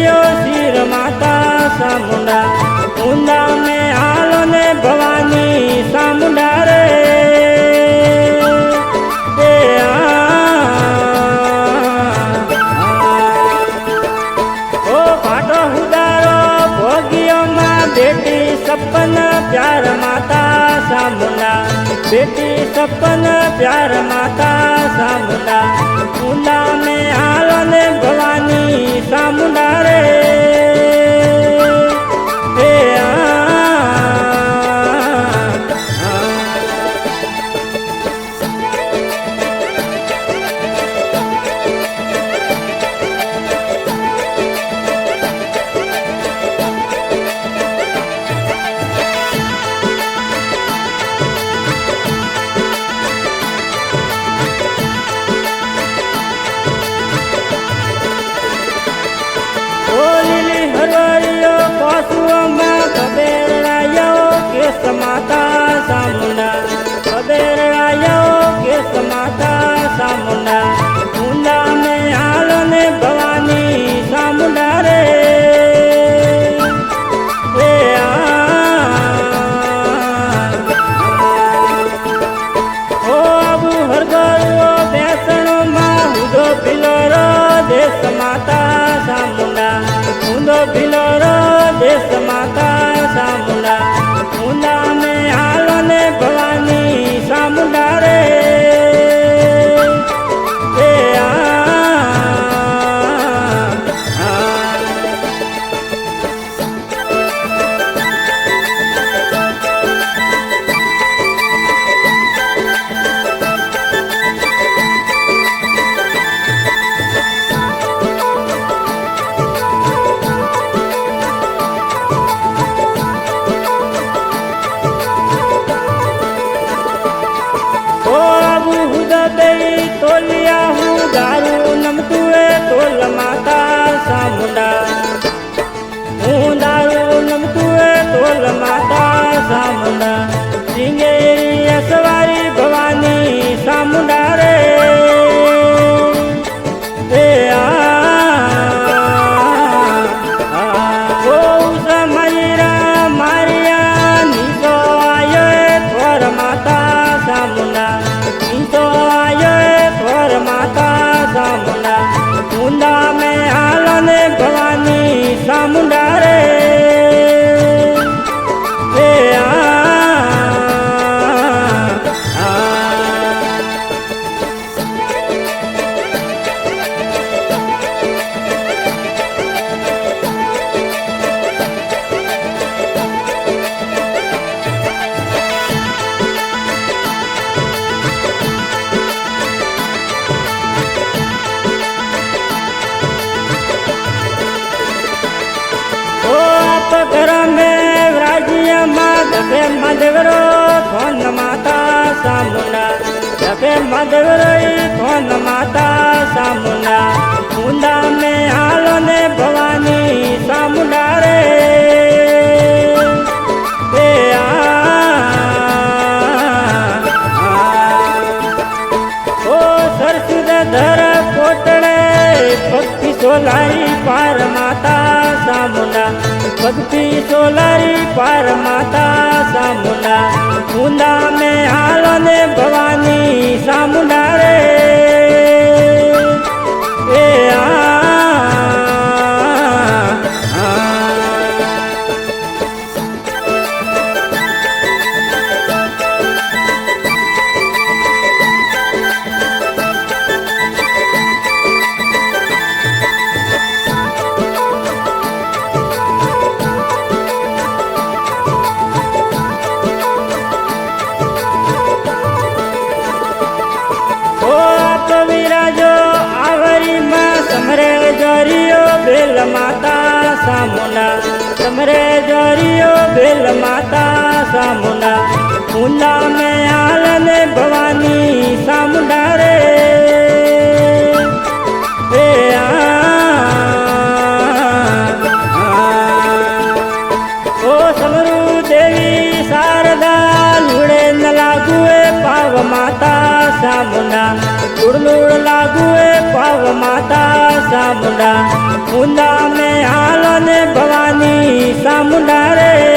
हरियो सिर माता सामुंडा ऊंदा में हालो ने भवानी सामुंडा रे ओ फाटो हुदारो भोगियो मां बेटी सपन प्यार माता सामुंडा बेटी सपन प्यार माता सामुंडा ऊंदा में हालो ने भवानी सामुंडा रे माता सामुंडा कबेर आयो केस माता सामुंडा ऊंदा में हालो ने भवानी सामुंडा रे ओ अबू हरगरो बेसणो मां हुदो भिलोरो देश माता सामुंडा हुदो भिलोरो देश माता सामुंडा ऊंदा में हालो ने भवानी सामुंडा रे तोलिया हूँ दारू नमतुए तोल माता सामुंडा हूँ दारू नमतुए तोल माता सामुंडा सिंगेरी सवारी भवानी सामुंडा रे मारिया नीसो आयो थोर माता सामुंडा नीसो आयो माता सामुंडा ऊंदा में हालो ने भवानी सामुंडा रे घर में राज्य माधवे मधवरो कौन माता सामुंडा जबे मधवरो कौन माता सामुंडा ऊंदा में हालो ने भवानी सामुंडा रे ओ सरसुद धर कोटड़े भक्ति सोलाई पार माता सामुंडा भक्ति सोलारी पार माता सामुंडा ऊंदा में हालो ने भवानी सामुंडा रे समरे जोरियो बेल माता सामुंडा समरे जोरियो बेल माता सामुंडा ऊंदा में हालो ने भवानी सामुंडा रे ओ समरू देवी शारदा लुड़े न लागुए पाव माता सामुंडा लुड़ लुड़ लागुए पाव माता सामुंडा ऊंदा में હાલો ને ભવાની સામુંડા રે